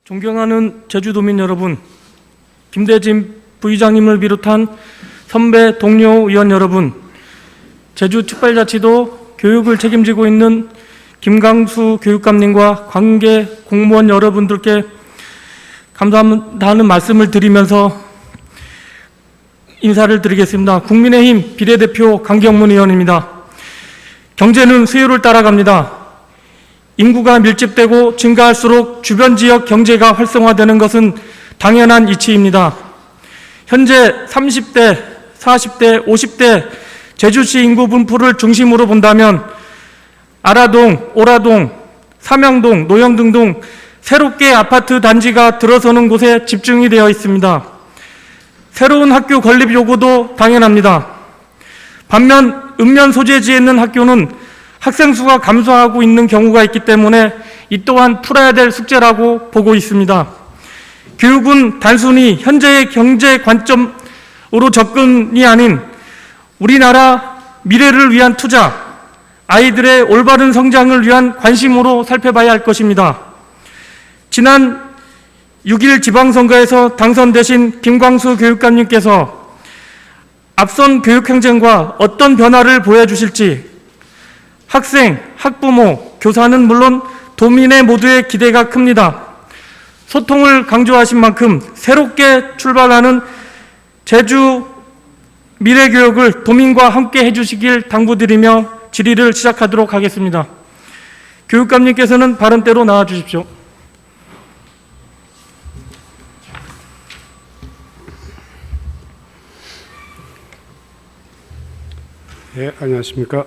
존경하는 제주도민 여러분, 김대진 부의장님을 비롯한 선배 동료 의원 여러분, 제주특별자치도 교육을 책임지고 있는 김강수 교육감님과 관계 공무원 여러분들께 감사하다는 말씀을 드리면서 인사를 드리겠습니다. 국민의힘 비례대표 강경문 의원입니다. 경제는 수요를 따라갑니다. 인구가 밀집되고 증가할수록 주변 지역 경제가 활성화되는 것은 당연한 이치입니다. 현재 30대, 40대, 50대 제주시 인구 분포를 중심으로 본다면 아라동, 오라동, 삼양동, 노영등 등 새롭게 아파트 단지가 들어서는 곳에 집중이 되어 있습니다. 새로운 학교 건립 요구도 당연합니다. 반면 읍면 소재지에 있는 학교는 학생 수가 감소하고 있는 경우가 있기 때문에 이 또한 풀어야 될 숙제라고 보고 있습니다. 교육은 단순히 현재의 경제 관점으로 접근이 아닌 우리나라 미래를 위한 투자, 아이들의 올바른 성장을 위한 관심으로 살펴봐야 할 것입니다. 지난 6일 지방선거에서 당선되신 김광수 교육감님께서 앞선 교육행정과 어떤 변화를 보여주실지 학생, 학부모, 교사는 물론 도민의 모두의 기대가 큽니다. 소통을 강조하신 만큼 새롭게 출발하는 제주 미래교육을 도민과 함께 해주시길 당부드리며 질의를 시작하도록 하겠습니다. 교육감님께서는 발언대로 나와주십시오. 네, 안녕하십니까.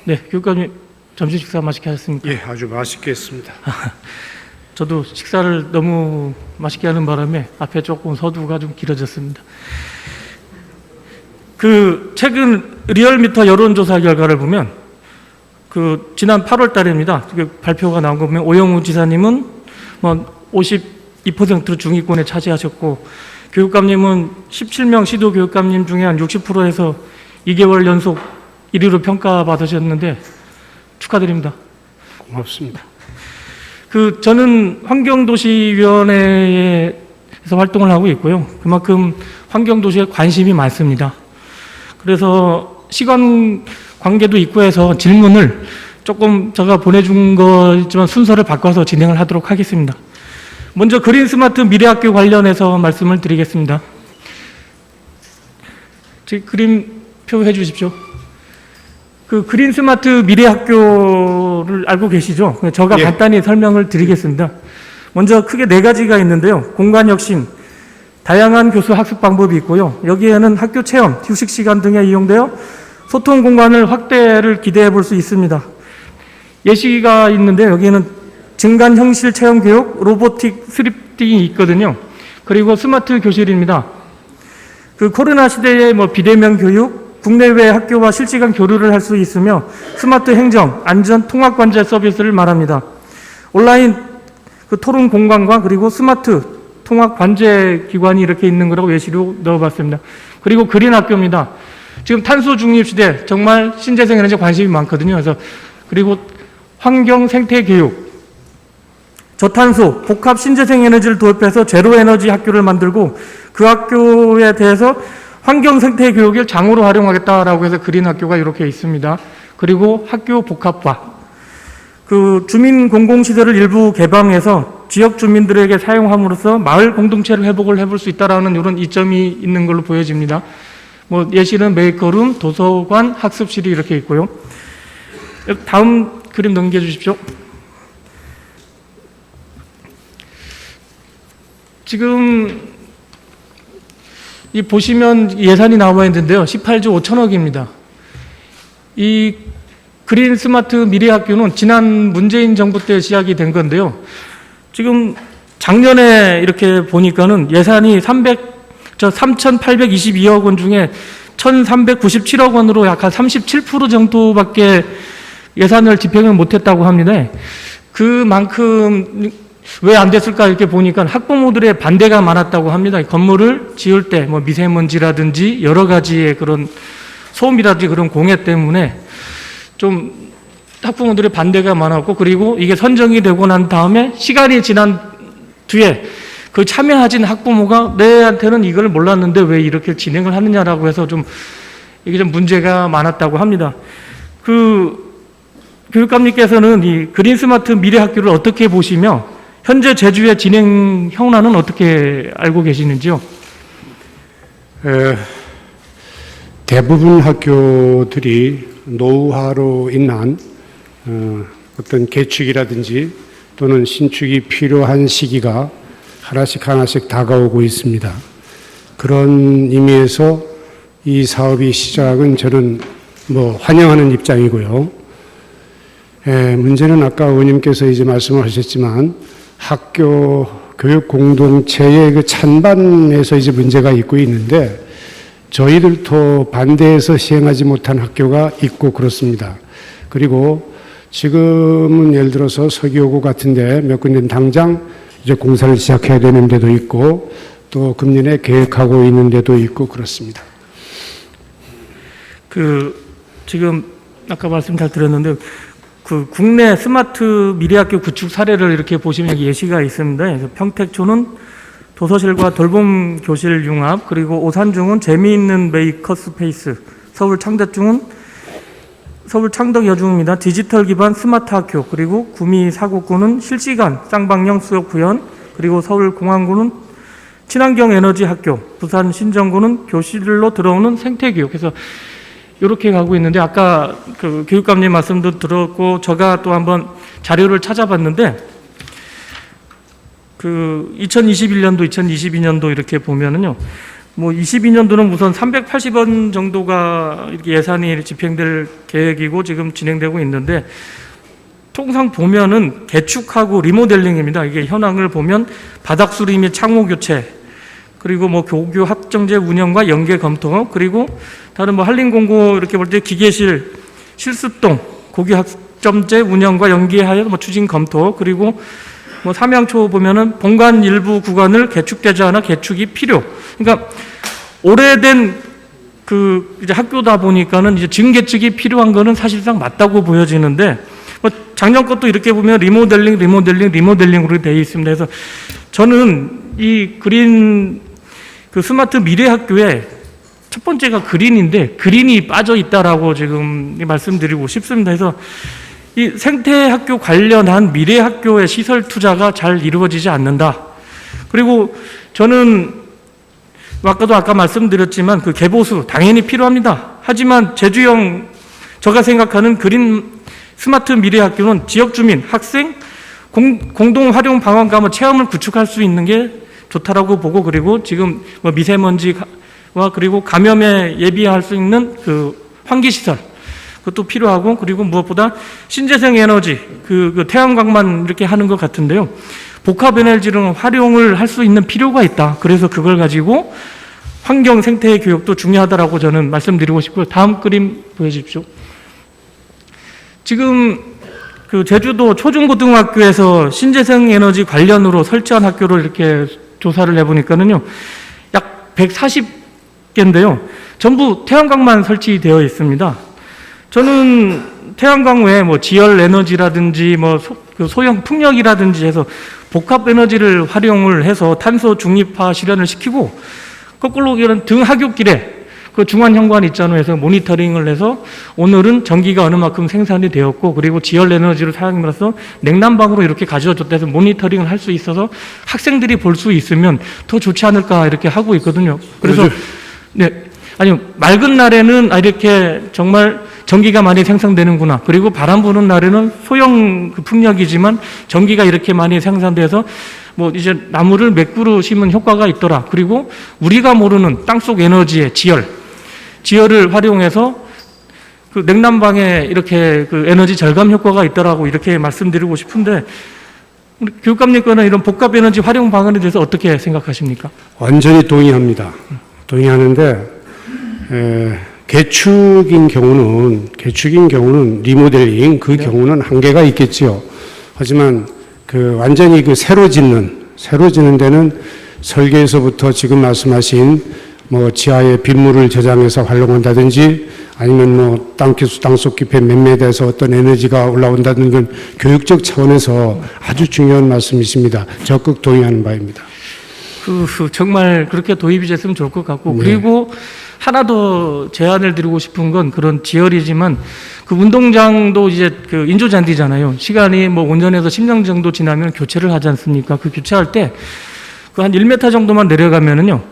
네, 교육감님 점심 식사 맛있게 하셨습니까? 예, 아주 맛있게 했습니다. 저도 식사를 너무 맛있게 하는 바람에 앞에 조금 서두가 좀 길어졌습니다. 최근 리얼미터 여론조사 결과를 보면 지난 8월 달입니다. 발표가 나온 거 보면 오영우 지사님은 52%로 중위권에 차지하셨고 교육감님은 17명 시도 교육감님 중에 한 60%에서 2개월 연속 1위로 평가받으셨는데 축하드립니다. 고맙습니다. 저는 환경도시위원회에서 활동을 하고 있고요. 그만큼 환경도시에 관심이 많습니다. 그래서 시간 관계도 있고 해서 질문을 조금 제가 보내준 거지만 순서를 바꿔서 진행을 하도록 하겠습니다. 먼저 그린 스마트 미래학교 관련해서 말씀을 드리겠습니다. 그림표 해주십시오. 그린 스마트 미래학교를 알고 계시죠? 제가 예. 간단히 설명을 드리겠습니다. 먼저 크게 4가지가 있는데요. 공간혁신, 다양한 교수 학습 방법이 있고요. 여기에는 학교 체험, 휴식 시간 등에 이용되어 소통 공간을 확대를 기대해 볼 수 있습니다. 예시가 있는데 여기에는 증간 형실 체험 교육, 로보틱 3D이 있거든요. 그리고 스마트 교실입니다. 코로나 시대에 비대면 교육, 국내외 학교와 실시간 교류를 할 수 있으며 스마트 행정, 안전 통합 관제 서비스를 말합니다. 온라인 토론 공간과 그리고 스마트 통합 관제 기관이 이렇게 있는 거라고 예시로 넣어봤습니다. 그리고 그린 학교입니다. 지금 탄소 중립 시대 정말 신재생 에너지에 관심이 많거든요. 그리고 환경 생태 교육, 저탄소 복합 신재생 에너지를 도입해서 제로 에너지 학교를 만들고 그 학교에 대해서 환경 생태 교육을 장으로 활용하겠다라고 해서 그린 학교가 이렇게 있습니다. 그리고 학교 복합화, 주민 공공시설을 일부 개방해서 지역 주민들에게 사용함으로써 마을 공동체를 회복을 해볼 수 있다라는 이런 이점이 있는 걸로 보여집니다. 예시는 메이커룸, 도서관, 학습실이 이렇게 있고요. 다음 그림 넘겨주십시오. 지금 보시면 예산이 나와 있는데요. 18조 5천억입니다. 이 그린 스마트 미래학교는 지난 문재인 정부 때 시작이 된 건데요. 지금 작년에 이렇게 보니까는 예산이 3,822억 원 중에 1,397억 원으로 약 한 37% 정도밖에 예산을 집행을 못했다고 합니다. 그만큼 왜 안 됐을까 이렇게 보니까 학부모들의 반대가 많았다고 합니다. 건물을 지을 때 미세먼지라든지 여러 가지의 그런 소음이라든지 그런 공해 때문에 좀 학부모들의 반대가 많았고, 그리고 이게 선정이 되고 난 다음에 시간이 지난 뒤에 그 참여하진 학부모가 내한테는 이걸 몰랐는데 왜 이렇게 진행을 하느냐라고 해서 좀 이게 좀 문제가 많았다고 합니다. 교육감님께서는 이 그린 스마트 미래 학교를 어떻게 보시며 현재 제주의 진행 현안은 어떻게 알고 계시는지요? 대부분 학교들이 노후화로 인한 어떤 개축이라든지 또는 신축이 필요한 시기가 하나씩 다가오고 있습니다. 그런 의미에서 이 사업이 시작은 저는 환영하는 입장이고요. 문제는 아까 의원님께서 이제 말씀을 하셨지만 학교 교육 공동체의 그 찬반에서 이제 문제가 있는데 저희들도 반대해서 시행하지 못한 학교가 있고 그렇습니다. 그리고 지금은 예를 들어서 서기호고 같은데 몇 군데 당장 이제 공사를 시작해야 되는 데도 있고 또 금년에 계획하고 있는 데도 있고 그렇습니다. 지금 아까 말씀 잘 드렸는데 국내 스마트 미래학교 구축 사례를 이렇게 보시면 여기 예시가 있습니다. 그래서 평택초는 도서실과 돌봄 교실 융합, 그리고 오산중은 재미있는 메이커 스페이스, 서울 창덕여중입니다. 디지털 기반 스마트 학교, 그리고 구미 사곡구는 실시간 쌍방향 수업 구현, 그리고 서울 공항구는 친환경 에너지 학교, 부산 신정구는 교실로 들어오는 생태교육. 그래서 이렇게 가고 있는데 아까 교육감님 말씀도 들었고 제가 또 한번 자료를 찾아봤는데 2021년도, 2022년도 이렇게 보면은요, 22년도는 우선 380원 정도가 이렇게 예산이 집행될 계획이고 지금 진행되고 있는데 통상 보면은 개축하고 리모델링입니다. 이게 현황을 보면 바닥 수리 및 창호 교체, 그리고 고교 학정제 운영과 연계 검토, 그리고 다른 한림공고 이렇게 볼 때 기계실 실습동 고교 학점제 운영과 연계하여 추진 검토, 그리고 삼양초 보면은 본관 일부 구간을 개축되지 않아 개축이 필요. 그러니까 오래된 이제 학교다 보니까는 이제 증개축이 필요한 거는 사실상 맞다고 보여지는데 작년 것도 이렇게 보면 리모델링으로 되어 있습니다. 그래서 저는 이 그린 스마트 미래 학교에 첫 번째가 그린인데 그린이 빠져 있다라고 지금 말씀드리고 싶습니다. 그래서 이 생태학교 관련한 미래학교의 시설 투자가 잘 이루어지지 않는다. 그리고 저는 아까 말씀드렸지만 개보수 당연히 필요합니다. 하지만 제주형 제가 생각하는 그린 스마트 미래학교는 지역 주민, 학생, 공동 활용 방안과 체험을 구축할 수 있는 게 좋다라고 보고, 그리고 지금 미세먼지와 그리고 감염에 예비할 수 있는 환기시설 그것도 필요하고, 그리고 무엇보다 신재생 에너지, 태양광만 이렇게 하는 것 같은데요. 복합 에너지를 활용을 할 수 있는 필요가 있다. 그래서 그걸 가지고 환경 생태 교육도 중요하다라고 저는 말씀드리고 싶고요. 다음 그림 보여주십시오. 지금 제주도 초중고등학교에서 신재생 에너지 관련으로 설치한 학교를 이렇게 조사를 해보니까는요, 약 140개인데요. 전부 태양광만 설치되어 있습니다. 저는 태양광 외에 지열 에너지라든지 소형 풍력이라든지 해서 복합 에너지를 활용을 해서 탄소 중립화 실현을 시키고, 거꾸로 이런 등하굣길에 중앙 현관 있잖아요. 해서 모니터링을 해서 오늘은 전기가 어느 만큼 생산이 되었고, 그리고 지열 에너지를 사용해서 냉난방으로 이렇게 가져줬다 해서 모니터링을 할 수 있어서 학생들이 볼 수 있으면 더 좋지 않을까 이렇게 하고 있거든요. 그래서 맑은 날에는 이렇게 정말 전기가 많이 생산되는구나. 그리고 바람 부는 날에는 소형 풍력이지만 전기가 이렇게 많이 생산돼서 이제 나무를 몇 그루 심은 효과가 있더라. 그리고 우리가 모르는 땅속 에너지의 지열을 활용해서 냉난방에 이렇게 에너지 절감 효과가 있더라고 이렇게 말씀드리고 싶은데, 우리 교육감님께서는 이런 복합 에너지 활용 방안에 대해서 어떻게 생각하십니까? 완전히 동의합니다. 동의하는데 개축인 경우는 리모델링 경우는 한계가 있겠지요. 하지만 완전히 새로 짓는 데는 설계에서부터 지금 말씀하신 뭐 지하에 빗물을 저장해서 활용한다든지 아니면 뭐 땅속 깊이 몇 메터에서 어떤 에너지가 올라온다는 건 교육적 차원에서 아주 중요한 말씀이십니다. 적극 동의하는 바입니다. 정말 그렇게 도입이 됐으면 좋을 것 같고, 그리고 하나 더 제안을 드리고 싶은 건 그런 지열이지만 그 운동장도 이제 그 인조잔디잖아요. 시간이 뭐 5년에서 10년 정도 지나면 교체를 하지 않습니까? 그 교체할 때 그 한 1m 정도만 내려가면은요,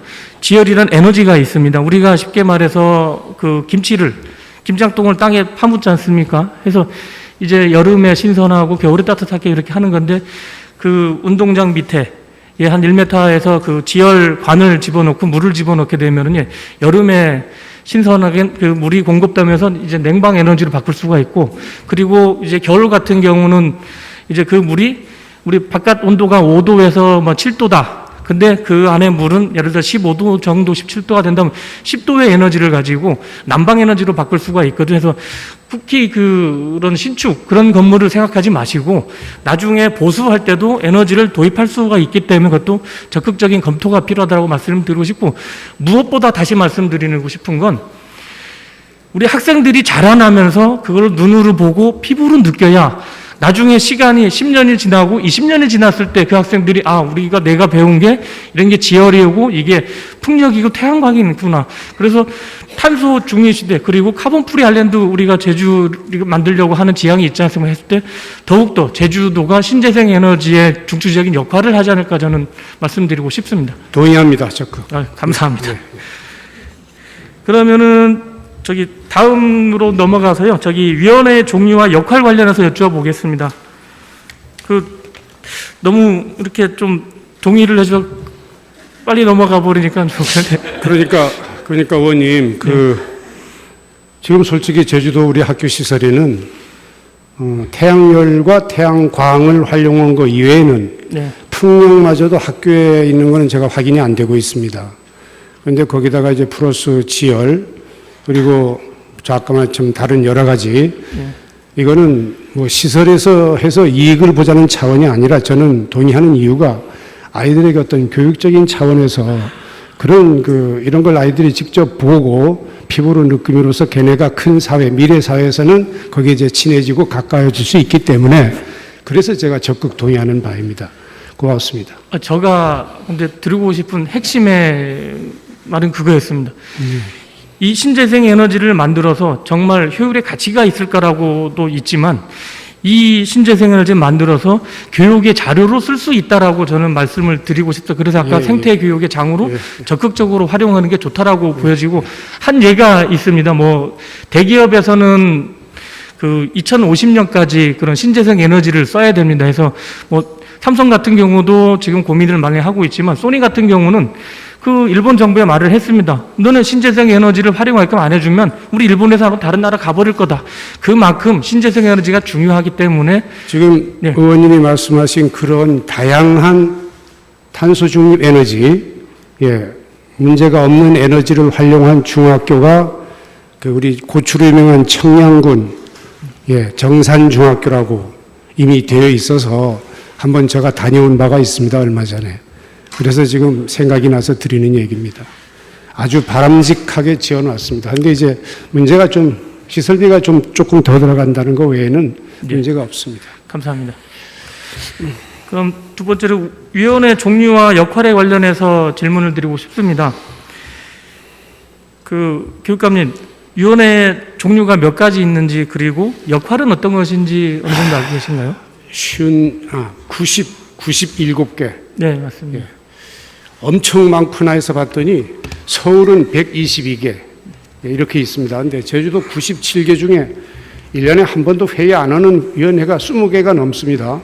지열이란 에너지가 있습니다. 우리가 쉽게 말해서 그 김장동을 땅에 파묻지 않습니까? 해서 이제 여름에 신선하고 겨울에 따뜻하게 이렇게 하는 건데, 그 운동장 밑에 한 1m에서 그 지열관을 집어넣고 물을 집어넣게 되면은 여름에 신선하게 그 물이 공급되면서 이제 냉방 에너지로 바꿀 수가 있고, 그리고 이제 겨울 같은 경우는 이제 그 물이 우리 바깥 온도가 5도에서 뭐 7도다. 근데 그 안에 물은 예를 들어 15도 정도, 17도가 된다면 10도의 에너지를 가지고 난방 에너지로 바꿀 수가 있거든요. 그래서 특히 그런 신축, 그런 건물을 생각하지 마시고 나중에 보수할 때도 에너지를 도입할 수가 있기 때문에 그것도 적극적인 검토가 필요하다고 말씀드리고 싶고, 무엇보다 다시 말씀드리고 싶은 건 우리 학생들이 자라나면서 그걸 눈으로 보고 피부로 느껴야 나중에 시간이 10년이 지나고 20년이 지났을 때 그 학생들이 우리가 내가 배운 게 이런 게 지열이고 이게 풍력이고 태양광이구나. 그래서 탄소 중립 시대, 그리고 카본 프리 아일랜드 우리가 제주를 만들려고 하는 지향이 있지 않습니까? 했을 때 더욱더 제주도가 신재생 에너지의 중추적인 역할을 하지 않을까 저는 말씀드리고 싶습니다. 동의합니다. 적극. 감사합니다. 그러면은 다음으로 넘어가서요. 위원회 종류와 역할 관련해서 여쭤보겠습니다. 너무 이렇게 좀 동의를 해서 빨리 넘어가 버리니까 좀 그러니까 의원님, 지금 솔직히 제주도 우리 학교 시설에는 태양열과 태양광을 활용한 거 이외에는 풍력마저도 학교에 있는 거는 제가 확인이 안 되고 있습니다. 그런데 거기다가 이제 플러스 지열, 그리고 아까 좀 다른 여러 가지, 이거는 뭐 시설에서 해서 이익을 보자는 차원이 아니라 저는 동의하는 이유가 아이들에게 어떤 교육적인 차원에서 그런 이런 걸 아이들이 직접 보고 피부로 느낌으로써 걔네가 큰 사회, 미래 사회에서는 거기에 이제 친해지고 가까워질 수 있기 때문에 그래서 제가 적극 동의하는 바입니다. 고맙습니다. 제가 근데 드리고 싶은 핵심의 말은 그거였습니다. 이 신재생 에너지를 만들어서 정말 효율의 가치가 있을 거라고도 있지만 이 신재생 에너지를 만들어서 교육의 자료로 쓸 수 있다라고 저는 말씀을 드리고 싶다. 그래서 아까 생태 교육의 장으로 적극적으로 활용하는 게 좋다라고 보여지고, 한 예가 있습니다. 뭐 대기업에서는 2050년까지 그런 신재생 에너지를 써야 됩니다. 해서 뭐 삼성 같은 경우도 지금 고민을 많이 하고 있지만 소니 같은 경우는 일본 정부에 말을 했습니다. 너는 신재생 에너지를 활용할 거면 안 해주면 우리 일본 회사로 다른 나라 가버릴 거다. 그만큼 신재생 에너지가 중요하기 때문에 지금 의원님이 말씀하신 그런 다양한 탄소 중립 에너지, 문제가 없는 에너지를 활용한 중학교가 우리 고추로 유명한 청양군 정산중학교라고 이미 되어 있어서 한번 제가 다녀온 바가 있습니다. 얼마 전에. 그래서 지금 생각이 나서 드리는 얘기입니다. 아주 바람직하게 지어놨습니다. 그런데 이제 문제가 좀 시설비가 조금 더 들어간다는 거 외에는 문제가 없습니다. 감사합니다. 그럼 두 번째로 위원회 종류와 역할에 관련해서 질문을 드리고 싶습니다. 교육감님, 위원회 종류가 몇 가지 있는지, 그리고 역할은 어떤 것인지 어느 정도 알고 계신가요? 97개. 네, 맞습니다. 엄청 많구나 해서 봤더니 서울은 122개 이렇게 있습니다. 그런데 제주도 97개 중에 1년에 한 번도 회의 안 하는 위원회가 20개가 넘습니다.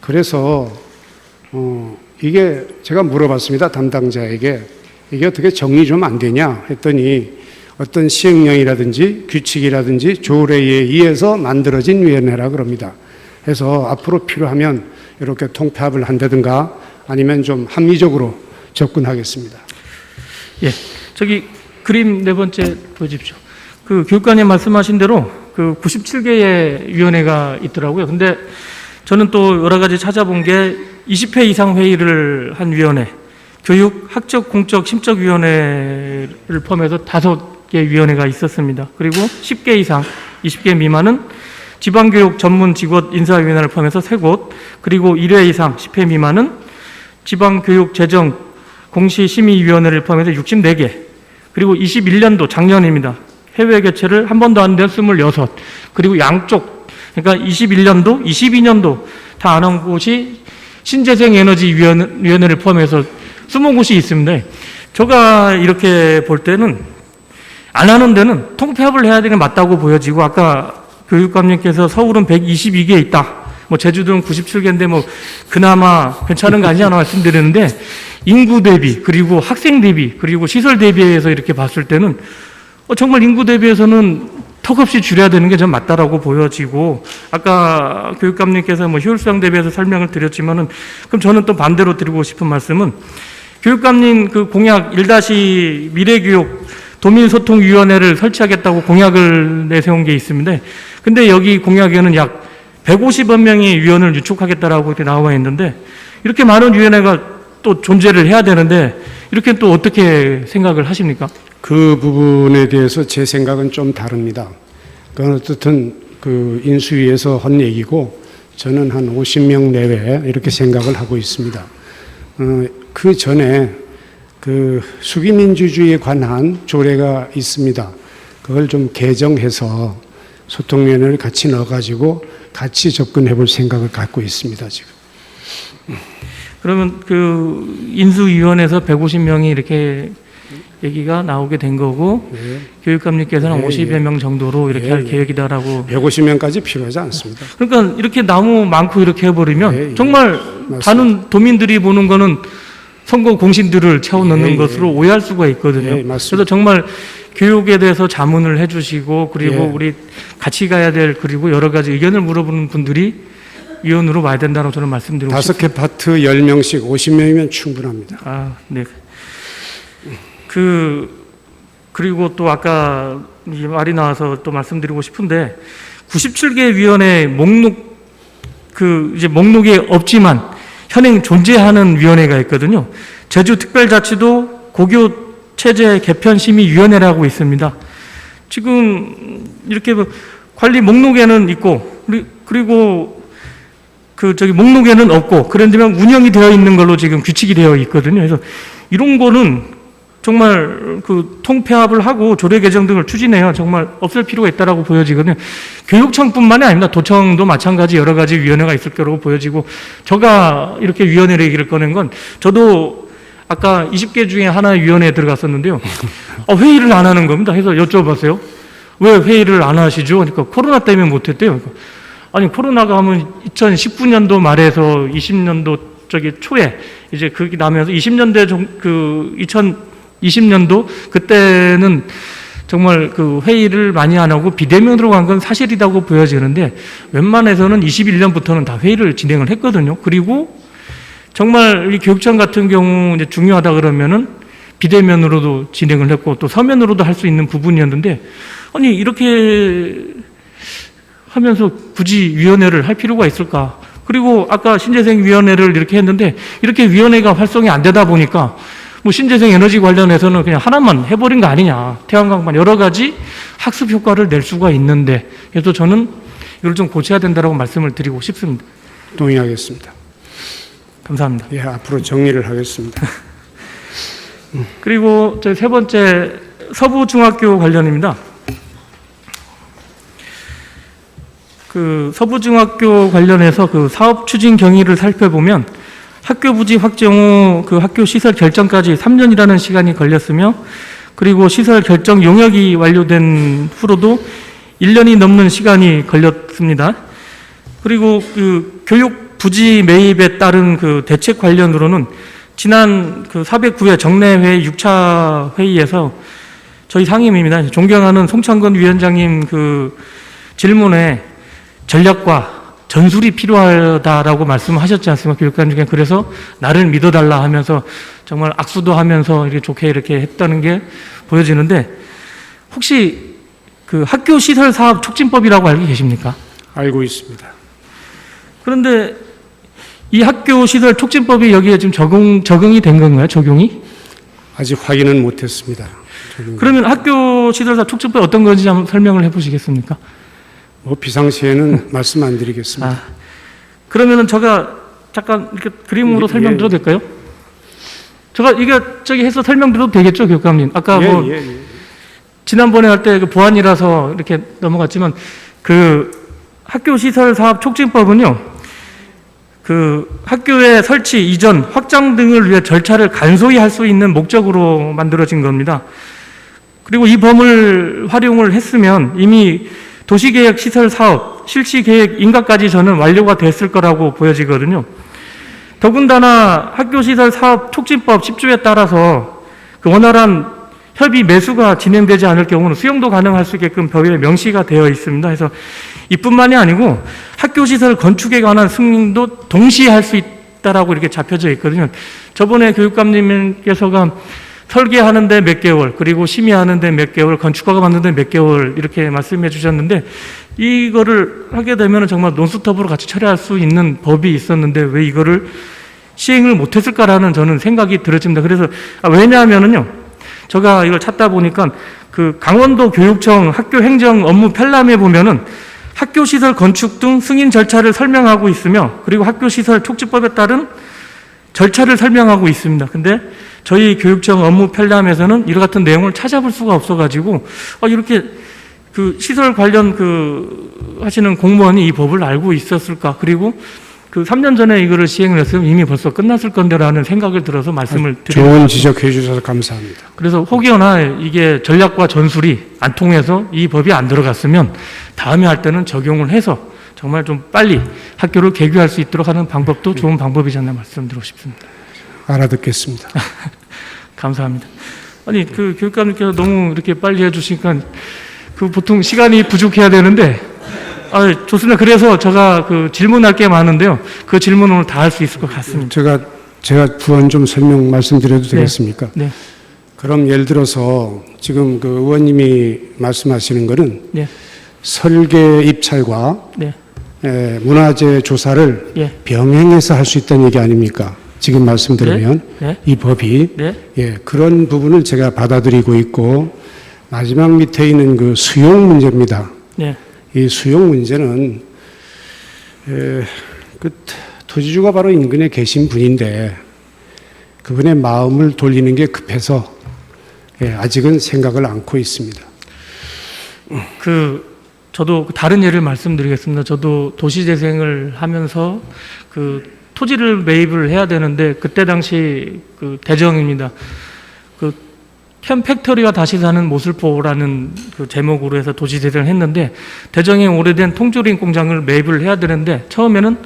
그래서 이게 제가 물어봤습니다. 담당자에게 이게 어떻게 정리 좀 안 되냐 했더니 어떤 시행령이라든지 규칙이라든지 조례에 의해서 만들어진 위원회라 그럽니다. 해서 앞으로 필요하면 이렇게 통폐합을 한다든가 아니면 좀 합리적으로 접근하겠습니다. 그림 네 번째 보여주십시오. 교육관님 말씀하신 대로 97개의 위원회가 있더라고요. 근데 저는 또 여러 가지 찾아본 게 20회 이상 회의를 한 위원회, 교육, 학적, 공적, 심적위원회를 포함해서 5개 위원회가 있었습니다. 그리고 10개 이상, 20개 미만은 지방교육 전문 직원 인사위원회를 포함해서 3곳, 그리고 1회 이상 10회 미만은 지방교육 재정 공시심의위원회를 포함해서 64개, 그리고 21년도 작년입니다. 해외 개최를 한 번도 안 된 26, 그리고 양쪽, 그러니까 21년도, 22년도 다 안 한 곳이 신재생에너지위원회를 포함해서 20곳이 있습니다. 제가 이렇게 볼 때는 안 하는 데는 통폐합을 해야 되는 게 맞다고 보여지고, 아까 교육감님께서 서울은 122개 있다, 뭐 제주도는 97개인데 뭐 그나마 괜찮은 거 아니냐 말씀드렸는데, 인구 대비, 그리고 학생 대비, 그리고 시설 대비해서 이렇게 봤을 때는 정말 인구 대비해서는 턱없이 줄여야 되는 게 전 맞다라고 보여지고, 아까 교육감님께서 뭐 효율성 대비해서 설명을 드렸지만은, 그럼 저는 또 반대로 드리고 싶은 말씀은, 교육감님 그 공약 1- 미래교육 도민소통위원회를 설치하겠다고 공약을 내세운 게 있습니다. 근데 여기 공약에는 약 150여 명의 위원을 유축하겠다라고 이렇게 나와 있는데, 이렇게 많은 위원회가 또 존재를 해야 되는데, 이렇게 또 어떻게 생각을 하십니까? 그 부분에 대해서 제 생각은 좀 다릅니다. 그건 어떻든 그 인수위에서 한 얘기고, 저는 한 50명 내외 이렇게 생각을 하고 있습니다. 그 전에 그 수기민주주의에 관한 조례가 있습니다. 그걸 좀 개정해서 소통위원회를 같이 넣어가지고 같이 접근해 볼 생각을 갖고 있습니다, 지금. 그러면 그 인수위원회에서 150명이 이렇게 얘기가 나오게 된 거고, 네. 교육감님께서는 네, 50여 명 정도로 이렇게 네, 할 네. 계획이다라고. 150명까지 필요하지 않습니다. 그러니까 이렇게 너무 많고 이렇게 해버리면 네, 네. 정말 맞습니다. 다른 도민들이 보는 거는 선거 공신들을 채워 넣는 네, 것으로 오해할 수가 있거든요. 네, 맞습니다. 그래서 정말 교육에 대해서 자문을 해주시고, 그리고 네. 우리 같이 가야 될, 그리고 여러 가지 의견을 물어보는 분들이 위원으로 와야 된다고 저는 말씀드리고 싶습니다. 5개 파트 10명씩 50명이면 충분합니다. 아, 네. 그리고 또 아까 이 말이 나와서 또 말씀드리고 싶은데, 97개 위원회 목록, 이제 목록에 없지만 현행 존재하는 위원회가 있거든요. 제주특별자치도 고교체제 개편심의위원회라고 있습니다. 지금 이렇게 관리 목록에는 있고, 그리고 목록에는 없고, 그런데만 운영이 되어 있는 걸로 지금 규칙이 되어 있거든요. 그래서 이런 거는 정말 통폐합을 하고 조례 개정 등을 추진해야 정말 없을 필요가 있다라고 보여지거든요. 교육청뿐만이 아닙니다. 도청도 마찬가지 여러 가지 위원회가 있을 거라고 보여지고, 제가 이렇게 위원회를 얘기를 꺼낸 건, 저도 아까 20개 중에 하나의 위원회에 들어갔었는데요. 회의를 안 하는 겁니다. 그래서 여쭤봤어요. 왜 회의를 안 하시죠? 그러니까 코로나 때문에 못했대요. 그러니까 아니, 코로나가 하면 2019년도 말에서 20년도 초에 이제 그게 나면서 20년대 2020년도 그때는 정말 회의를 많이 안 하고 비대면으로 간 건 사실이라고 보여지는데, 웬만해서는 21년부터는 다 회의를 진행을 했거든요. 그리고 정말 이 교육청 같은 경우 이제 중요하다 그러면은 비대면으로도 진행을 했고, 또 서면으로도 할 수 있는 부분이었는데, 아니 이렇게 하면서 굳이 위원회를 할 필요가 있을까? 그리고 아까 신재생위원회를 이렇게 했는데, 이렇게 위원회가 활성이 안 되다 보니까 뭐 신재생 에너지 관련해서는 그냥 하나만 해버린 거 아니냐, 태양광만 여러 가지 학습 효과를 낼 수가 있는데, 그래서 저는 이걸 좀 고쳐야 된다라고 말씀을 드리고 싶습니다. 동의하겠습니다. 감사합니다. 예, 앞으로 정리를 하겠습니다. 그리고 제 세 번째, 서부중학교 관련입니다. 서부중학교 관련해서 사업 추진 경위를 살펴보면, 학교 부지 확정 후 학교 시설 결정까지 3년이라는 시간이 걸렸으며, 그리고 시설 결정 용역이 완료된 후로도 1년이 넘는 시간이 걸렸습니다. 그리고 교육 부지 매입에 따른 대책 관련으로는 지난 409회 정례회 6차 회의에서 저희 상임입니다. 존경하는 송창건 위원장님 질문에 전략과 전술이 필요하다라고 말씀하셨지 않습니까? 교육감 중에. 그래서 나를 믿어달라 하면서 정말 악수도 하면서 이렇게 좋게 이렇게 했다는 게 보여지는데, 혹시 학교 시설 사업 촉진법이라고 알고 계십니까? 알고 있습니다. 그런데 이 학교 시설 촉진법이 여기에 지금 적용이 된 건가요? 적용이? 아직 확인은 못했습니다. 그러면 학교 시설사 촉진법이 어떤 건지 한번 설명을 해보시겠습니까? 뭐 비상시에는 말씀 안 드리겠습니다. 아, 그러면은 제가 잠깐 이렇게 그림으로 예, 설명드려도 될까요? 제가 이게 저기 해서 설명드려도 되겠죠, 교육감님? 아까 뭐 지난번에 할 때 그 보안이라서 이렇게 넘어갔지만 그 학교 시설 사업 촉진법은요, 그 학교의 설치, 이전, 확장 등을 위해 절차를 간소히 할 수 있는 목적으로 만들어진 겁니다. 그리고 이 법을 활용을 했으면 이미 도시계획 시설 사업, 실시계획 인가까지 저는 완료가 됐을 거라고 보여지거든요. 더군다나 학교시설 사업 촉진법 10조에 따라서 그 원활한 협의 매수가 진행되지 않을 경우는 수용도 가능할 수 있게끔 법에 명시가 되어 있습니다. 그래서 이뿐만이 아니고 학교시설 건축에 관한 승인도 동시에 할 수 있다라고 이렇게 잡혀져 있거든요. 저번에 교육감님께서가 설계하는데 몇 개월, 그리고 심의하는데 몇 개월, 건축허가 받는데 몇 개월 이렇게 말씀해 주셨는데 이거를 하게 되면 정말 논스톱으로 같이 처리할 수 있는 법이 있었는데 왜 이거를 시행을 못했을까라는 저는 생각이 들어집니다. 그래서 왜냐하면은요, 제가 이걸 찾다 보니까 그 강원도 교육청 학교 행정 업무 편람에 보면은 학교 시설 건축 등 승인 절차를 설명하고 있으며 그리고 학교 시설 촉진법에 따른 절차를 설명하고 있습니다. 근데 저희 교육청 업무 편람에서는 이와 같은 내용을 찾아볼 수가 없어가지고 이렇게 그 시설 관련 그 하시는 공무원이 이 법을 알고 있었을까? 그리고 그 3년 전에 이거를 시행을 했으면 이미 벌써 끝났을 건데라는 생각을 들어서 말씀을 드립니다. 좋은 지적해 주셔서 감사합니다. 그래서 혹여나 이게 전략과 전술이 안 통해서 이 법이 안 들어갔으면 다음에 할 때는 적용을 해서 정말 좀 빨리 학교를 개교할 수 있도록 하는 방법도 좋은 방법이지 않나 말씀드리고 싶습니다. 알아듣겠습니다. 감사합니다. 아니 그 교육감님께서 너무 이렇게 빨리 해주시니까 그 보통 시간이 부족해야 되는데 좋습니다. 그래서 제가 그 질문할 게 많은데요. 그 질문 오늘 다 할 수 있을 것 같습니다. 제가 부연 좀 설명 말씀드려도 되겠습니까? 네. 그럼 예를 들어서 지금 그 의원님이 말씀하시는 거는 네. 설계 입찰과 네. 문화재 조사를 예. 병행해서 할 수 있다는 얘기 아닙니까? 지금 말씀드리면 네. 이 법이 그런 부분을 제가 받아들이고 있고 마지막 밑에 있는 그 수용 문제입니다. 네. 이 수용 문제는 그 토지주가 바로 인근에 계신 분인데 그분의 마음을 돌리는 게 급해서 아직은 생각을 않고 있습니다. 저도 다른 예를 말씀드리겠습니다. 저도 도시재생을 하면서 그 토지를 매입을 해야 되는데 그때 당시 그 대정입니다. 그 캠 팩토리와 다시 사는 모슬포라는 그 제목으로 해서 도시재생을 했는데 대정에 오래된 통조림 공장을 매입을 해야 되는데 처음에는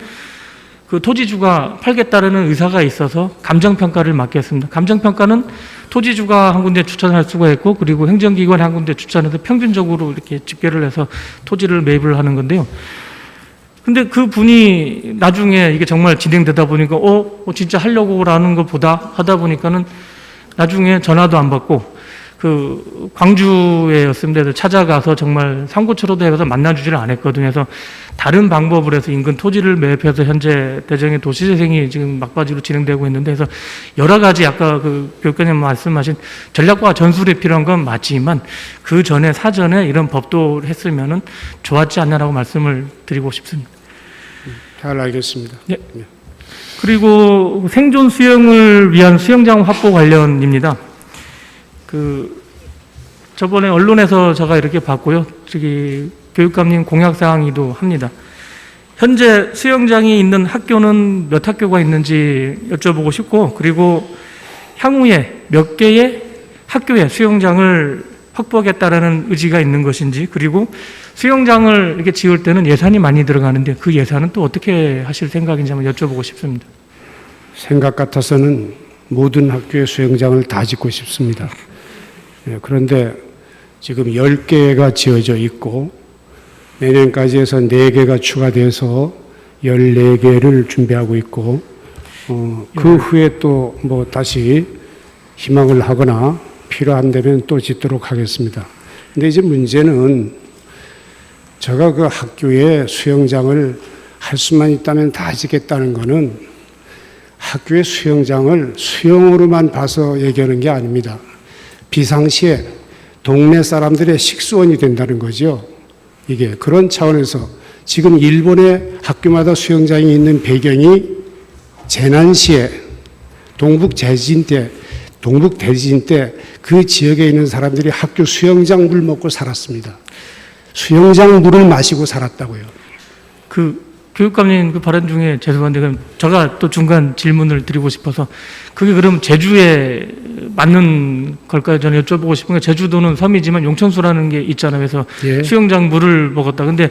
그 토지주가 팔겠다라는 의사가 있어서 감정평가를 맡겼습니다. 감정평가는 토지주가 한 군데 추천할 수가 있고 그리고 행정기관이 한 군데 추천해서 평균적으로 이렇게 집계를 해서 토지를 매입을 하는 건데요. 근데 그 분이 나중에 이게 정말 진행되다 보니까 진짜 하려고라는 것보다 하다 보니까는 나중에 전화도 안 받고 그 광주에였습니다. 찾아가서 정말 상고처로도 해서 만나주지를 않았거든요. 그래서 다른 방법을 해서 인근 토지를 매입해서 현재 대정의 도시재생이 지금 막바지로 진행되고 있는데 그래서 여러 가지 아까 그 교육관님 말씀하신 전략과 전술이 필요한 건 맞지만 그 전에 사전에 이런 법도 했으면은 좋았지 않냐라고 말씀을 드리고 싶습니다. 잘 알겠습니다. 네. 그리고 생존 수영을 위한 수영장 확보 관련입니다. 저번에 언론에서 제가 이렇게 봤고요. 저기 교육감님 공약사항이기도 합니다. 현재 수영장이 있는 학교는 몇 학교가 있는지 여쭤보고 싶고, 그리고 향후에 몇 개의 학교에 수영장을 확보하겠다라는 의지가 있는 것인지, 그리고 수영장을 이렇게 지을 때는 예산이 많이 들어가는데 그 예산은 또 어떻게 하실 생각인지 한번 여쭤보고 싶습니다. 생각 같아서는 모든 학교의 수영장을 다 짓고 싶습니다. 그런데 지금 10개가 지어져 있고 내년까지 해서 4개가 추가돼서 14개를 준비하고 있고 그 후에 또 뭐 다시 희망을 하거나 필요한다면 또 짓도록 하겠습니다. 근데 이제 문제는 제가 그 학교에 수영장을 할 수만 있다면 다 짓겠다는 거는 학교의 수영장을 수영으로만 봐서 얘기하는 게 아닙니다. 비상시에 동네 사람들의 식수원이 된다는 거죠. 이게 그런 차원에서 지금 일본의 학교마다 수영장이 있는 배경이 재난시에 동북 대지진 때 그 지역에 있는 사람들이 학교 수영장 물 먹고 살았습니다. 수영장 물을 마시고 살았다고요. 그 교육감님 그 발언 중에 죄송한데 그럼 제가 또 중간 질문을 드리고 싶어서 그게 그럼 제주에 맞는 걸까요? 저는 여쭤보고 싶은 게 제주도는 섬이지만 용천수라는 게 있잖아요. 그래서 예. 수영장 물을 먹었다. 근데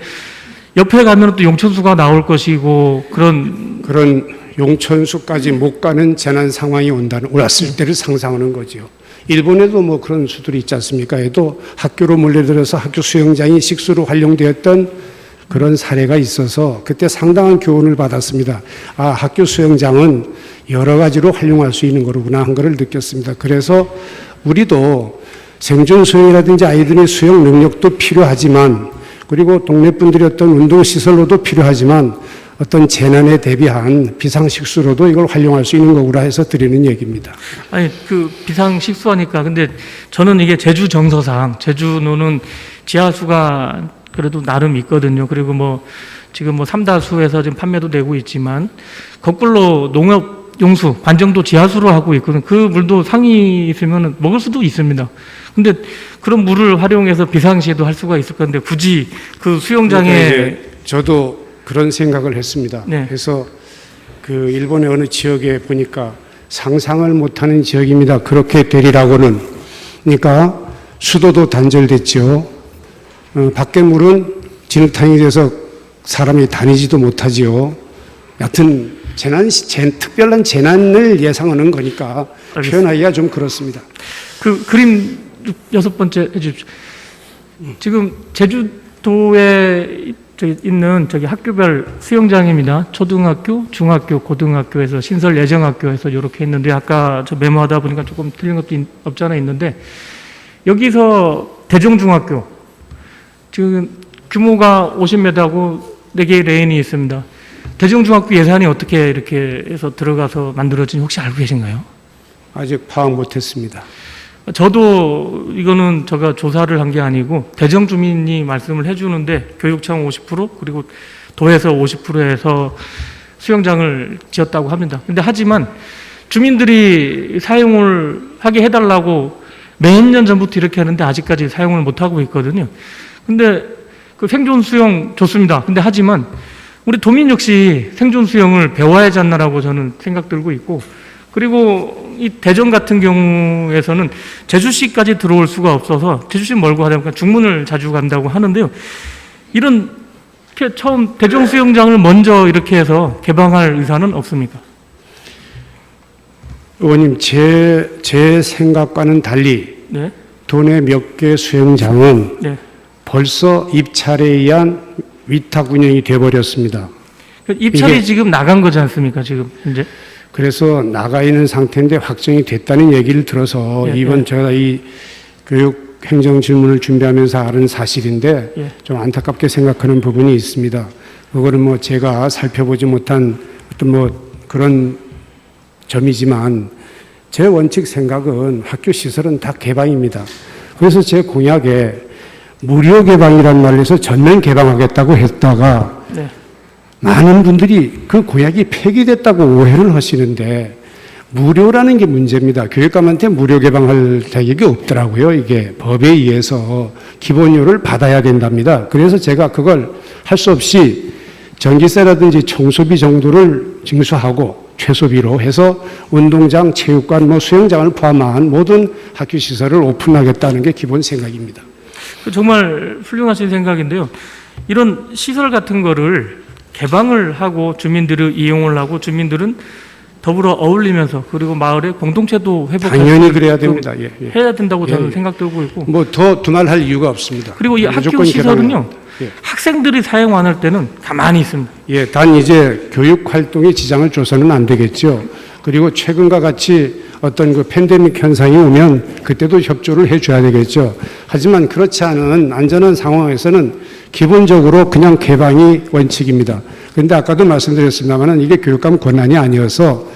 옆에 가면 또 용천수가 나올 것이고 그런 용천수까지 못 가는 재난 상황이 왔을 때를 상상하는 거죠. 일본에도 뭐 그런 수들이 있지 않습니까? 에도 학교로 몰려들어서 학교 수영장이 식수로 활용되었던 그런 사례가 있어서 그때 상당한 교훈을 받았습니다. 아, 학교 수영장은 여러 가지로 활용할 수 있는 거구나 한 것을 느꼈습니다. 그래서 우리도 생존 수영이라든지 아이들의 수영 능력도 필요하지만 그리고 동네 분들이 어떤 운동시설로도 필요하지만 어떤 재난에 대비한 비상식수로도 이걸 활용할 수 있는 거구나 해서 드리는 얘기입니다. 아니 그 비상식수하니까 근데 저는 이게 제주 정서상 제주도는 지하수가 그래도 나름 있거든요. 그리고 뭐 지금 뭐 삼다수에서 지금 판매도 되고 있지만 거꾸로 농업 용수 관정도 지하수로 하고 있거든요. 그 물도 상이 있으면 먹을 수도 있습니다. 근데 그런 물을 활용해서 비상시에도 할 수가 있을 건데 굳이 그 수영장에 저도 그런 생각을 했습니다. 네. 그래서 그 일본의 어느 지역에 보니까 상상을 못하는 지역입니다. 그렇게 되리라고는. 그러니까 수도도 단절됐죠. 밖에 물은 진흙탕이 돼서 사람이 다니지도 못하지요. 여하튼 특별한 재난을 예상하는 거니까 알겠습니다. 표현하기가 좀 그렇습니다. 그 그림 6번째 해주십시오. 지금 제주도에 있는 저기 학교별 수영장입니다. 초등학교, 중학교, 고등학교에서 신설 예정학교에서 이렇게 있는데 아까 저 메모하다 보니까 조금 틀린 것도 없지 않아 있는데 여기서 대종중학교 지금 규모가 50m하고 4개의 레인이 있습니다. 대종중학교 예산이 어떻게 이렇게 해서 들어가서 만들어진지 혹시 알고 계신가요? 아직 파악 못했습니다. 저도 이거는 제가 조사를 한 게 아니고 대정 주민이 말씀을 해주는데 교육청 50% 그리고 도에서 50%에서 수영장을 지었다고 합니다. 근데 하지만 주민들이 사용을 하게 해달라고 몇 년 전부터 이렇게 하는데 아직까지 사용을 못 하고 있거든요. 근데 그 생존 수영 좋습니다. 근데 하지만 우리 도민 역시 생존 수영을 배워야 하지 않나라고 저는 생각 들고 있고 그리고 이 대전 같은 경우에서는 제주시까지 들어올 수가 없어서 제주시 멀고 하다 보니까 중문을 자주 간다고 하는데요. 이런 처음 대전 수영장을 먼저 이렇게 해서 개방할 의사는 없습니까? 의원님, 제 생각과는 달리 네. 도내 몇 개 수영장은 네. 벌써 입찰에 의한 위탁 운영이 돼버렸습니다. 입찰이 지금 나간 거지 않습니까? 지금 현재. 그래서 나가 있는 상태인데 확정이 됐다는 얘기를 들어서 예, 이번 예. 제가 이 교육 행정 질문을 준비하면서 알은 사실인데 예. 좀 안타깝게 생각하는 부분이 있습니다. 그거는 뭐 제가 살펴보지 못한 어떤 뭐 그런 점이지만 제 원칙 생각은 학교 시설은 다 개방입니다. 그래서 제 공약에 무료 개방이란 말을 해서 전면 개방하겠다고 했다가 네. 많은 분들이 그 공약이 폐기됐다고 오해를 하시는데 무료라는 게 문제입니다. 교육감한테 무료 개방할 자격이 없더라고요. 이게 법에 의해서 기본료를 받아야 된답니다. 그래서 제가 그걸 할 수 없이 전기세라든지 청소비 정도를 징수하고 최소비로 해서 운동장, 체육관, 뭐 수영장을 포함한 모든 학교 시설을 오픈하겠다는 게 기본 생각입니다. 정말 훌륭하신 생각인데요. 이런 시설 같은 거를 개방을 하고 주민들을 이용을 하고 주민들은 더불어 어울리면서 그리고 마을의 공동체도 회복할 당연히 수 그래야 있도록 됩니다. 예, 예. 해야 된다고 저는 예. 생각 들고 있고 뭐 더 두말할 이유가 없습니다. 그리고 이 학교 무조건 시설은요 개방합니다. 예. 학생들이 사용 안 할 때는 가만히 있습니다. 예, 단 이제 교육 활동에 지장을 줘서는 안 되겠죠. 그리고 최근과 같이 어떤 그 팬데믹 현상이 오면 그때도 협조를 해줘야 되겠죠. 하지만 그렇지 않은 안전한 상황에서는 기본적으로 그냥 개방이 원칙입니다. 그런데 아까도 말씀드렸습니다만 이게 교육감 권한이 아니어서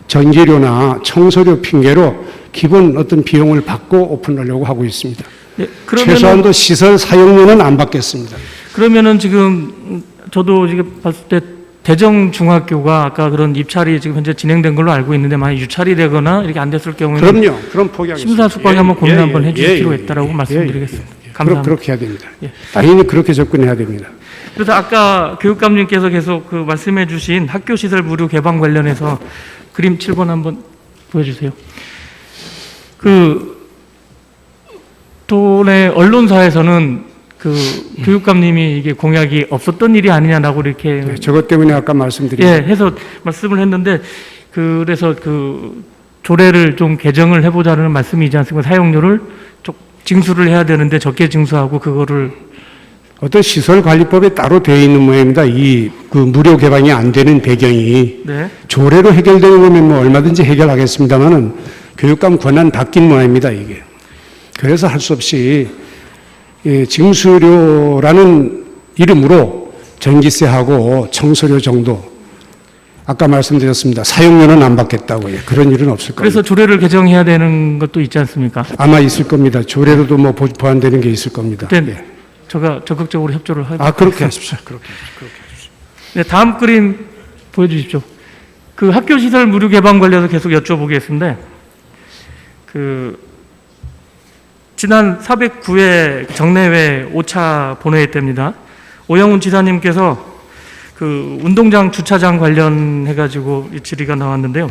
전기료나 청소료 핑계로 기본 어떤 비용을 받고 오픈하려고 하고 있습니다. 예, 최소한도 시설 사용료는 안 받겠습니다. 그러면은 지금 저도 지금 봤을 때 대정 중학교가 아까 그런 입찰이 지금 현재 진행된 걸로 알고 있는데 만약 유찰이 되거나 이렇게 안 됐을 경우에는 그럼요. 그럼 포기하겠습니다. 심사숙고하게 한번 고민 한번 해주실 필요가 있다라고 말씀드리겠습니다. 감사합니다. 그렇게 해야 됩니다. 예. 당연히 그렇게 접근해야 됩니다. 그래서 아까 교육감님께서 계속 그 말씀해주신 학교시설 무료 개방 관련해서 그림 7번 한번 보여주세요. 그 도내 언론사에서는 그 교육감님이 이게 공약이 없었던 일이 아니냐라고 이렇게 네, 저것 때문에 아까 말씀드린 예 해서 말씀을 했는데 그래서 그 조례를 좀 개정을 해보자는 말씀이지 않습니까? 사용료를 좀 징수를 해야 되는데 적게 징수하고 그거를 어떤 시설관리법에 따로 되어 있는 모양입니다. 그 무료 개방이 안 되는 배경이 네. 조례로 해결되는 거면 뭐 얼마든지 해결하겠습니다만은 교육감 권한 바뀐 모양입니다. 이게. 그래서 할 수 없이 징수료라는 이름으로 전기세하고 청소료 정도 아까 말씀드렸습니다. 사용료는 안 받겠다고요. 그런 일은 없을 겁니다. 그래서 조례를 개정해야 되는 것도 있지 않습니까? 아마 있을 겁니다. 조례로도 뭐 보완되는 게 있을 겁니다. 그때 네. 제가 적극적으로 협조를 하겠습니다. 아, 그렇게 하십시오. 그렇게 하십시오. 네, 다음 그림 보여주십시오. 그 학교 시설 무료 개방 관련해서 계속 여쭤보겠습니다. 그 지난 409회 정례회 5차 본회의 때입니다. 오영훈 지사님께서 그 운동장 주차장 관련해가지고 이 질의가 나왔는데요.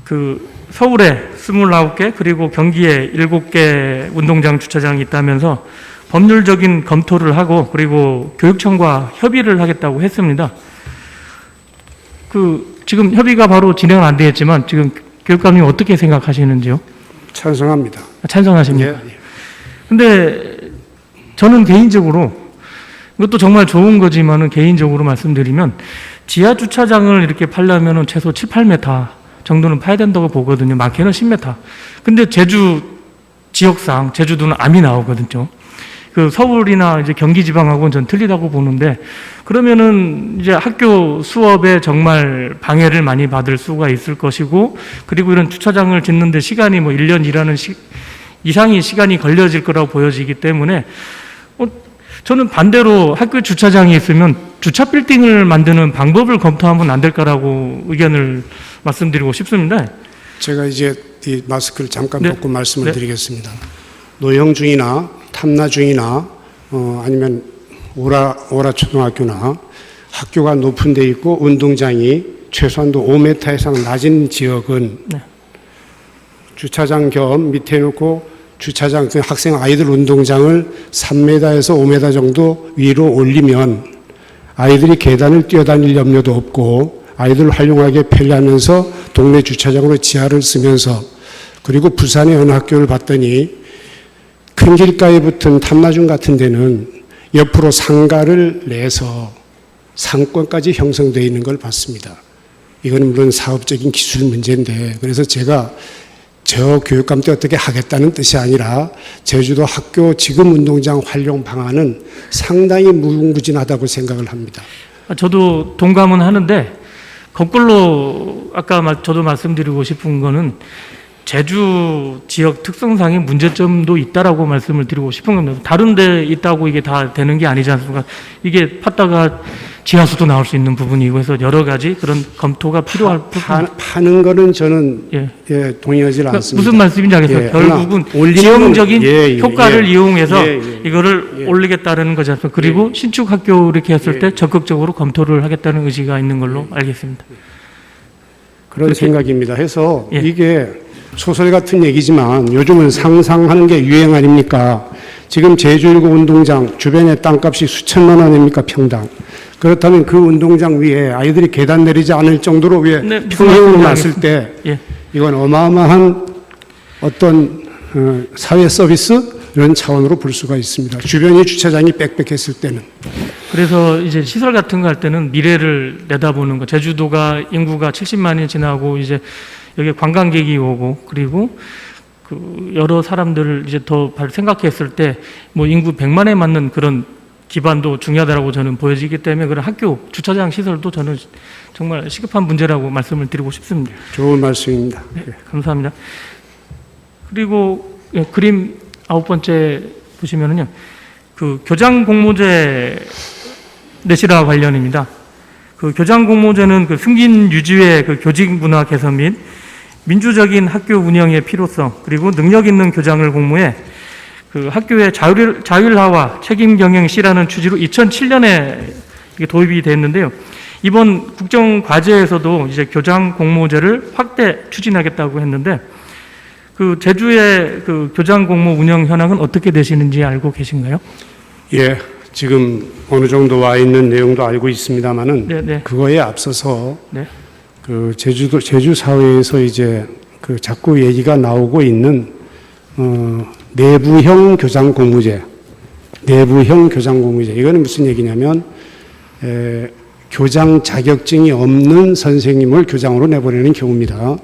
그 서울에 29개 그리고 경기에 7개 운동장 주차장이 있다면서 법률적인 검토를 하고 그리고 교육청과 협의를 하겠다고 했습니다. 그 지금 협의가 바로 진행은 안 되겠지만 지금 교육감님 어떻게 생각하시는지요? 찬성합니다. 찬성하십니까? 예. 근데 저는 개인적으로 이것도 정말 좋은 거지만은 개인적으로 말씀드리면 지하 주차장을 이렇게 팔려면은 최소 7, 8m 정도는 파야 된다고 보거든요. 많게는 10m. 근데 제주 지역상 제주도는 암이 나오거든요. 그 서울이나 이제 경기 지방하고는 전 틀리다고 보는데 그러면은 이제 학교 수업에 정말 방해를 많이 받을 수가 있을 것이고 그리고 이런 주차장을 짓는데 시간이 뭐 1년 일하는 이상의 시간이 걸려질 거라고 보여지기 때문에 저는 반대로 학교 주차장이 있으면 주차 빌딩을 만드는 방법을 검토하면 안 될까라고 의견을 말씀드리고 싶습니다. 제가 이제 이 마스크를 잠깐 네. 벗고 말씀을 네. 드리겠습니다. 노영 중이나 탐나 중이나 아니면 오라 초등학교나 학교가 높은 데 있고 운동장이 최소한도 5m 이상 낮은 지역은 네. 주차장 겸 밑에 놓고 주차장 그 학생 아이들 운동장을 3m에서 5m 정도 위로 올리면 아이들이 계단을 뛰어다닐 염려도 없고 아이들 활용하기에 편리하면서 동네 주차장으로 지하를 쓰면서 그리고 부산의 어느 학교를 봤더니 큰 길가에 붙은 탐나중 같은 데는 옆으로 상가를 내서 상권까지 형성되어 있는 걸 봤습니다. 이거는 물론 사업적인 기술 문제인데 그래서 제가 저 교육감 때 어떻게 하겠다는 뜻이 아니라 제주도 학교 지금 운동장 활용 방안은 상당히 무궁무진하다고 생각을 합니다. 저도 동감은 하는데 거꾸로 아까 저도 말씀드리고 싶은 거는 제주 지역 특성상의 문제점도 있다라고 말씀을 드리고 싶은 겁니다. 다른 데 있다고 이게 다 되는 게 아니지 않습니까? 이게 팠다가 지하수도 나올 수 있는 부분이고 해서 여러 가지 그런 검토가 필요할 부분. 파는 거는 저는 예. 동의하지 그러니까 않습니다. 무슨 말씀인지 알겠어요. 예, 결국은 올리는 지형적인 건, 효과를 이용해서 예. 이거를 올리겠다는 거지 않습니까? 그리고 신축 학교 이렇게 했을 때 적극적으로 검토를 하겠다는 의지가 있는 걸로 알겠습니다. 그런 그렇게- 생각입니다. 해서 예. 이게 소설 같은 얘기지만 요즘은 상상하는 게 유행 아닙니까? 지금 제주1구 운동장 주변에 땅값이 수천만 원입니까 평당. 그렇다면 그 운동장 위에 아이들이 계단 내리지 않을 정도로 위에 네, 무슨 평형을 말씀인지 놨을 때 예. 이건 어마어마한 어떤 사회 서비스 이런 차원으로 볼 수가 있습니다. 주변이 주차장이 빽빽했을 때는. 그래서 이제 시설 같은 거 할 때는 미래를 내다보는 거. 제주도가 인구가 70만이 지나고 이제 여기 관광객이 오고 그리고 그 여러 사람들을 이제 더 생각했을 때 뭐 인구 100만에 맞는 그런 기반도 중요하다고 저는 보여지기 때문에 그런 학교 주차장 시설도 저는 정말 시급한 문제라고 말씀을 드리고 싶습니다. 좋은 말씀입니다. 네, 감사합니다. 그리고 그림 9번째 보시면은요, 그 교장 공모제 내실화 관련입니다. 그 교장 공모제는 그 승진 유지의 그 교직 문화 개선 및 민주적인 학교 운영의 필요성, 그리고 능력 있는 교장을 공모해 그 학교의 자율화와 책임 경영 실하는 취지로 2007년에 이게 도입이 됐는데요. 이번 국정과제에서도 이제 교장 공모제를 확대 추진하겠다고 했는데, 그 제주의 그 교장 공모 운영 현황은 어떻게 되시는지 알고 계신가요? 예, 지금 어느 정도 와 있는 내용도 알고 있습니다만은 네. 그거에 앞서서 네. 그 제주 사회에서 이제 그 자꾸 얘기가 나오고 있는 내부형 교장 공모제, 이거는 무슨 얘기냐면 교장 자격증이 없는 선생님을 교장으로 내보내는 경우입니다.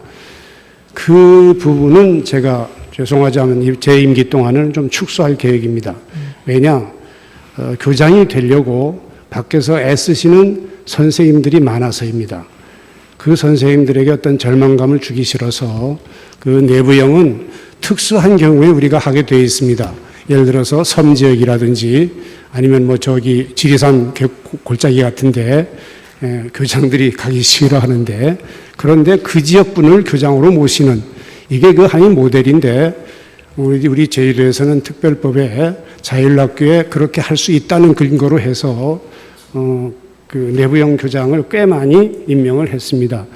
그 부분은 제가 죄송하지만 제 임기 동안은 좀 축소할 계획입니다. 왜냐, 교장이 되려고 밖에서 애쓰시는 선생님들이 많아서입니다. 그 선생님들에게 어떤 절망감을 주기 싫어서 그 내부형은 특수한 경우에 우리가 하게 되어 있습니다. 예를 들어서 섬 지역이라든지 아니면 뭐 저기 지리산 골짜기 같은데 교장들이 가기 싫어하는데, 그런데 그 지역분을 교장으로 모시는, 이게 그 하나의 모델인데, 우리 제주도에서는 특별법에 자율학교에 그렇게 할 수 있다는 근거로 해서 그 내부형 교장을 꽤 많이 임명을 했습니다.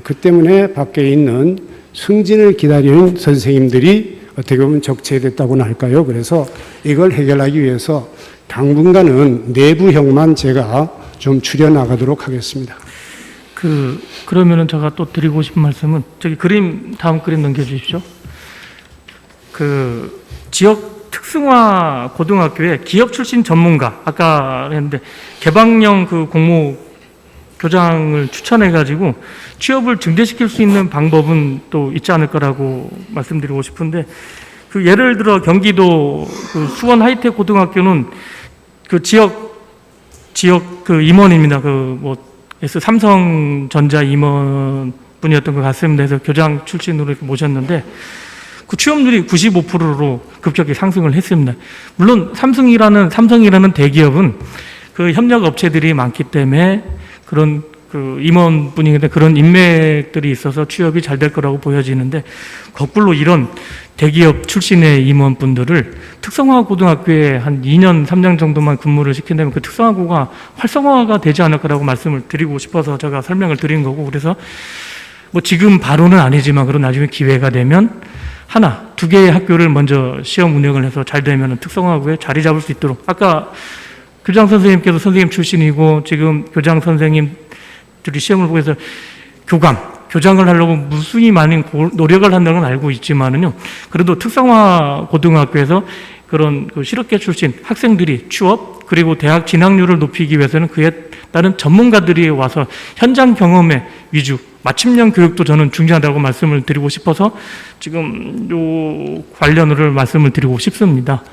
그 때문에 밖에 있는 승진을 기다리는 선생님들이 어떻게 보면 적체됐다고나 할까요? 그래서 이걸 해결하기 위해서 당분간은 내부형만 제가 좀 추려나가도록 하겠습니다. 그러면은 제가 또 드리고 싶은 말씀은, 저기 다음 그림 넘겨주십시오. 그 지역 특성화 고등학교에 기업 출신 전문가, 아까 했는데 개방형 그 공모 교장을 추천해가지고 취업을 증대시킬 수 있는 방법은 또 있지 않을 거라고 말씀드리고 싶은데, 그 예를 들어 경기도 그 수원 하이텍 고등학교는 그 지역 그 임원입니다. 그 뭐 삼성전자 임원 분이었던 것 같습니다. 그래서 교장 출신으로 이렇게 모셨는데 그 취업률이 95%로 급격히 상승을 했습니다. 물론 삼성이라는 대기업은 그 협력 업체들이 많기 때문에 그런 그 임원분인데 그런 인맥들이 있어서 취업이 잘 될 거라고 보여지는데, 거꾸로 이런 대기업 출신의 임원분들을 특성화 고등학교에 한 2년, 3년 정도만 근무를 시킨다면 그 특성화고가 활성화가 되지 않을 거라고 말씀을 드리고 싶어서 제가 설명을 드린 거고, 그래서 뭐 지금 바로는 아니지만 그런 나중에 기회가 되면 하나, 두 개의 학교를 먼저 시험 운영을 해서 잘 되면 특성화고에 자리 잡을 수 있도록, 아까 교장 선생님께서 선생님 출신이고 지금 교장 선생님들이 시험을 보고 해서 교장을 하려고 무수히 많은 노력을 한다는 건 알고 있지만은요, 그래도 특성화 고등학교에서 그런 그 실업계 출신 학생들이 취업 그리고 대학 진학률을 높이기 위해서는 그에 따른 전문가들이 와서 현장 경험의 위주, 맞춤형 교육도 저는 중요하다고 말씀을 드리고 싶어서 지금 요 관련으로 말씀을 드리고 싶습니다.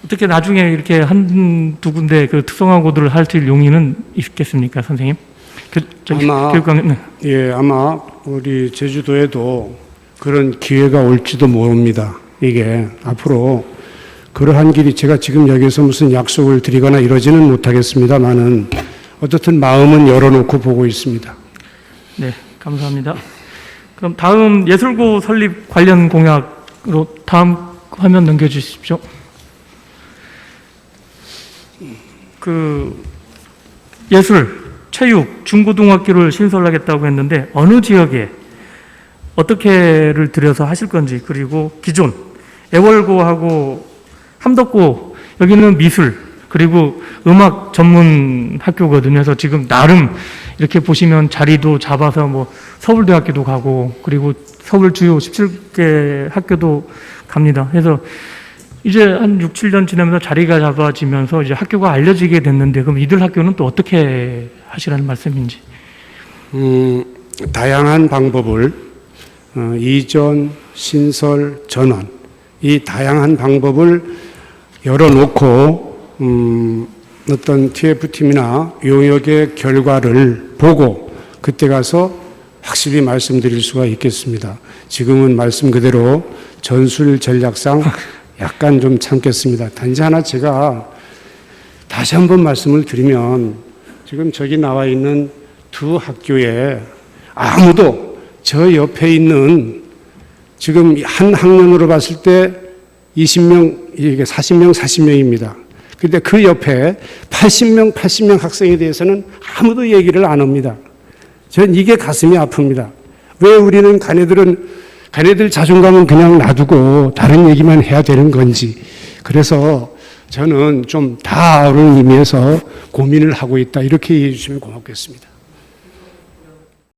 어떻게 나중에 이렇게 한두 군데 그 특성화고들을 할 용의는 있겠습니까, 선생님? 아마 우리 제주도에도 그런 기회가 올지도 모릅니다. 이게 앞으로 그러한 길이, 제가 지금 여기서 무슨 약속을 드리거나 이러지는 못하겠습니다만은 어떻든 마음은 열어놓고 보고 있습니다. 네, 감사합니다. 그럼 다음 예술고 설립 관련 공약으로 다음 화면 넘겨주십시오. 그 예술, 체육, 중고등학교를 신설하겠다고 했는데 어느 지역에 어떻게를 들여서 하실 건지, 그리고 기존 애월고하고 함덕고 여기는 미술 그리고 음악 전문 학교거든요. 그래서 지금 나름 이렇게 보시면 자리도 잡아서 뭐 서울대학교도 가고 그리고 서울 주요 17개 학교도 갑니다. 그래서 이제 한 6, 7년 지나면서 자리가 잡아지면서 이제 학교가 알려지게 됐는데, 그럼 이들 학교는 또 어떻게 하시라는 말씀인지? 다양한 방법을 이전, 신설, 전원, 이 다양한 방법을 열어놓고 어떤 TF팀이나 용역의 결과를 보고 그때 가서 확실히 말씀드릴 수가 있겠습니다. 지금은 말씀 그대로 전술 전략상 약간 좀 참겠습니다. 단지 하나 제가 다시 한번 말씀을 드리면 지금 저기 나와 있는 두 학교에 아무도 저 옆에 있는 지금 한 학년으로 봤을 때 20명, 이게 40명입니다. 근데 그 옆에 80명 학생에 대해서는 아무도 얘기를 안 합니다. 전 이게 가슴이 아픕니다. 왜 우리는 가네들 자존감은 그냥 놔두고 다른 얘기만 해야 되는 건지. 그래서 저는 좀 다른 의미에서 고민을 하고 있다. 이렇게 이해해 주시면 고맙겠습니다.